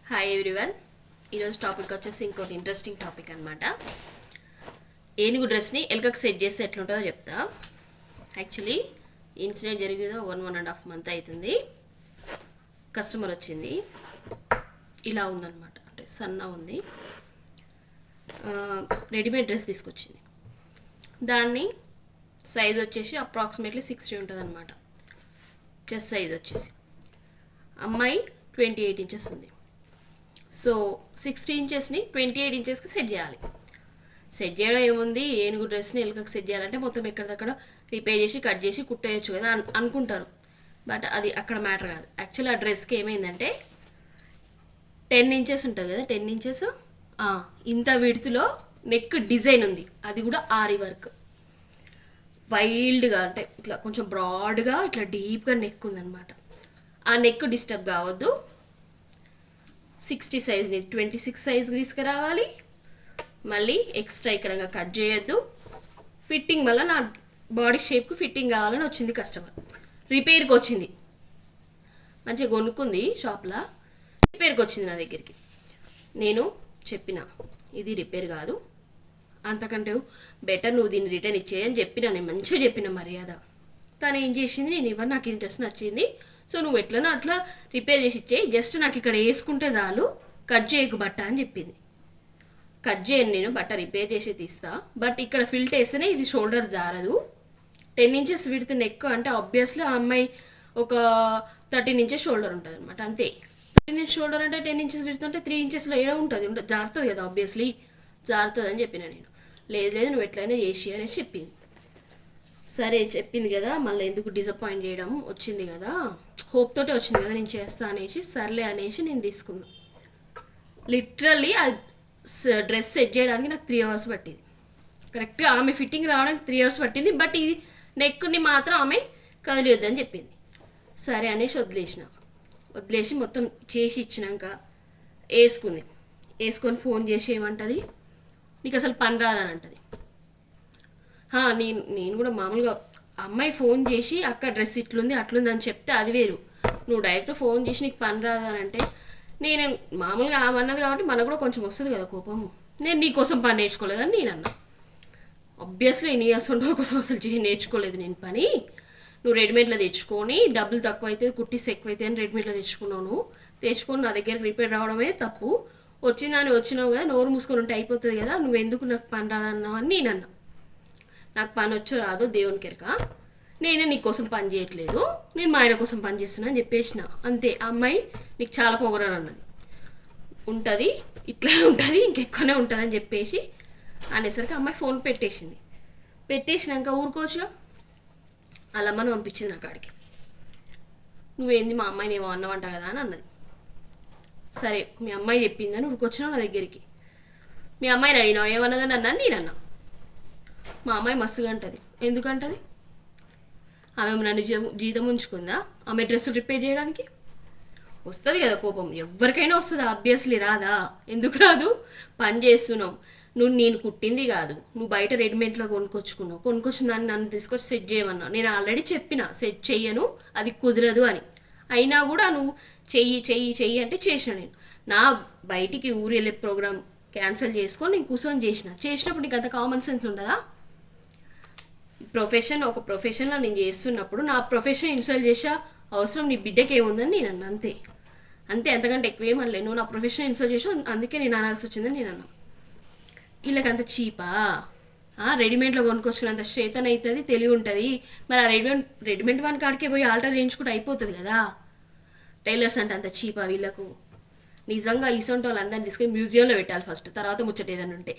Hi everyone. ఈరోజు topic వచ్చేసి ఇంకోటి ఇంట్రెస్టింగ్ టాపిక్ అనమాట. ఏనుగు డ్రెస్ని ఎలుకకు సెట్ చేస్తే ఎట్లుంటుందో చెప్తా. యాక్చువల్లీ ఇన్సిడెంట్ జరిగేదో 1.5 month అవుతుంది. కస్టమర్ వచ్చింది, ఇలా ఉందన్నమాట, అంటే సన్న ఉంది. రెడీమేడ్ డ్రెస్ తీసుకొచ్చింది. దాన్ని సైజ్ వచ్చేసి అప్రాక్సిమేట్లీ 60 ఉంటుంది అనమాట. చెస్ట్ సైజ్ వచ్చేసి అమ్మాయి 28 inches ఉంది. సో 60 inchesని 28 inchesకి సెట్ చేయాలి. సెట్ చేయడం ఏముంది, ఏనుగు డ్రెస్ని ఎలుకకి సెట్ చేయాలంటే మొత్తం ఎక్కడిదక్కడ రిపేర్ చేసి కట్ చేసి కుట్టేయచ్చు కదా అనుకుంటారు. బట్ అది అక్కడ మ్యాటర్ కాదు. యాక్చువల్లీ ఆ డ్రెస్కి ఏమైందంటే 10 inches ఉంటుంది కదా, 10 inches ఇంత విడ్త్లో నెక్ డిజైన్ ఉంది. అది కూడా ఆరి వర్క్, వైల్డ్గా, అంటే ఇట్లా కొంచెం బ్రాడ్గా ఇట్లా డీప్గా నెక్ ఉందన్నమాట. ఆ నెక్ డిస్టర్బ్ కావద్దు. 60 సైజ్ని 26 సైజ్కి తీసుకురావాలి. మళ్ళీ ఎక్స్ట్రా ఇక్కడ కట్ చేయొద్దు. ఫిట్టింగ్ వల్ల నా బాడీ షేప్కి ఫిట్టింగ్ కావాలని వచ్చింది కస్టమర్. రిపేర్కి వచ్చింది, మంచిగా కొనుక్కుంది షాప్లో, రిపేర్కి వచ్చింది నా దగ్గరికి. నేను చెప్పిన ఇది రిపేర్ కాదు, అంతకంటే బెటర్ నువ్వు దీన్ని రిటర్న్ ఇచ్చేయని చెప్పిన. నేను మంచిగా చెప్పిన మర్యాద. తను ఏం చేసింది, నేను ఇవ్వను, నాకు ఈ డ్రెస్ నచ్చింది, సో నువ్వు ఎట్లనో అట్లా రిపేర్ చేసి ఇచ్చేయి, జస్ట్ నాకు ఇక్కడ వేసుకుంటే చాలు, కట్ చేయకు బట్ట అని చెప్పింది. కట్ చేయను, నేను బట్ట రిపేర్ చేసి తీస్తా, బట్ ఇక్కడ ఫిల్ట్ వేస్తేనే ఇది షోల్డర్ జారదు. 10 inches విడ్త్ నెక్ అంటే ఆబ్వియస్లీ ఆ అమ్మాయి ఒక 13 inches షోల్డర్ ఉంటుంది అనమాట, అంతే. 13 inches షోల్డర్ అంటే 10 inches విడ్త్ అంటే 3 inchesలో ఏడా ఉంటుంది, జారుతుంది కదా, ఆబ్వియస్లీ జారుతుంది అని చెప్పిన నేను. లేదు నువ్వు ఎట్లయినా చేసి అనేసి చెప్పింది. సరే చెప్పింది కదా, మళ్ళీ ఎందుకు డిసప్పాయింట్ చేయడం, వచ్చింది కదా, హోప్ తోటే వచ్చింది కదా, నేను చేస్తా అనేసి సర్లే అనేసి నేను తీసుకున్నా. లిటరల్లీ ఆ డ్రెస్ సెట్ చేయడానికి నాకు 3 hours పట్టింది. కరెక్ట్గా ఆమె ఫిట్టింగ్ రావడానికి 3 hours పట్టింది. బట్ ఈ నెక్ని మాత్రం ఆమె కదిలియొద్దని చెప్పింది. సరే అనేసి వదిలేసి మొత్తం చేసి ఇచ్చినాక వేసుకొని ఫోన్ చేసి ఏమంటుంది, నీకు అసలు పని రాదని అంటుంది. నేను కూడా మామూలుగా అమ్మాయి ఫోన్ చేసి అక్క డ్రెస్ ఇట్లుంది అట్లుంది అని చెప్తే అది వేరు. నువ్వు డైరెక్ట్ ఫోన్ చేసి నీకు పని రాదని అంటే, నేను మామూలుగా ఆమె అన్నది కాబట్టి మనకు కూడా కొంచెం వస్తుంది కదా కోపము. నేను నీకోసం పని నేర్చుకోలేదని నేను అన్నా. ఆబ్వియస్లీ నీ అసొంటి కోసం అసలు నేర్చుకోలేదు నేను పని. నువ్వు రెడీమేడ్లో తెచ్చుకొని డబ్బులు తక్కువ అయితే కుట్టిస్ ఎక్కువైతే అని రెడీమేడ్లో తెచ్చుకున్నావు. తెచ్చుకొని నా దగ్గర రిపేర్ రావడమే తప్పు. వచ్చినావు కదా, నోరు మూసుకొని ఉంటే అయిపోతుంది కదా, నువ్వు ఎందుకు నాకు పని రాదన్నావు అని నేను అన్నా. నాకు పని వచ్చో రాదో దేవునికి ఎరక, నేనే నీకోసం పని చేయట్లేదు, నేను మా ఆయన కోసం పని చేస్తున్నా అని చెప్పేసిన. అంతే. ఆ అమ్మాయి నీకు చాలా పొగరని అన్నది. ఉంటుంది, ఇట్లా ఉంటుంది, ఇంకెక్కువనే ఉంటుంది అని చెప్పేసి అనేసరికి అమ్మాయి ఫోన్ పెట్టేసినాక ఊరుకోవచ్చుగా. అలా అమ్మను పంపించింది నా కాడికి. నువ్వేంది మా అమ్మాయిని ఏమో అన్నవంట కదా అని అన్నది. సరే మీ అమ్మాయి చెప్పిందని ఊరుకొచ్చినావు నా దగ్గరికి. మీ అమ్మాయిని అడిగినావు ఏమన్నదని అన్నాను నేనన్నా. మా అమ్మాయి మస్తుగా అంటుంది. ఎందుకంటది? ఆమె నన్ను జీతం ఉంచుకుందా ఆమె డ్రెస్సులు రిపేర్ చేయడానికి? వస్తుంది కదా కోపం, ఎవరికైనా వస్తుంది, ఆబ్వియస్లీ రాదా? ఎందుకు రాదు? పని చేస్తున్నావు నువ్వు, నేను కుట్టింది కాదు, నువ్వు బయట రెడీమేడ్లో కొనుక్కొచ్చిన దాన్ని నన్ను తీసుకొచ్చి సెట్ చేయమన్నావు. నేను ఆల్రెడీ చెప్పిన సెట్ చెయ్యను, అది కుదరదు అని. అయినా కూడా నువ్వు చెయ్యి అంటే చేసిన. నేను నా బయటికి ఊరు వెళ్ళే ప్రోగ్రామ్ క్యాన్సిల్ చేసుకొని నేను కూర్చొని చేసినప్పుడు నీకు అంత కామన్ సెన్స్ ఉండదా? ఒక ప్రొఫెషన్లో నేను చేస్తున్నప్పుడు నా ప్రొఫెషన్ ఇన్సల్ట్ చేసే అవసరం నీ బిడ్డకి ఏముందని నేను అన్నా. అంతే, అంతకంటే ఎక్కువ ఏమనలే. నువ్వు నా ప్రొఫెషన్ ఇన్సల్ట్ చేసావు, అందుకే నేను అనాల్సి వచ్చిందని నేను అన్నా. వీళ్ళకి అంత చీపా? రెడీమేడ్లో కొనుక్కొచ్చుకున్నంత చేతన అవుతుంది, తెలివి ఉంటుంది. మరి ఆ రెడీమేడ్ వన్ కాడికే పోయి ఆల్టర్ చేయించుకుంటే అయిపోతుంది కదా. టైలర్స్ అంటే అంత చీపా వీళ్ళకు? నిజంగా ఈసొంటి వాళ్ళందరినీ తీసుకొని మ్యూజియంలో పెట్టాలి ఫస్ట్, తర్వాత ముచ్చట ఏదైనా ఉంటే.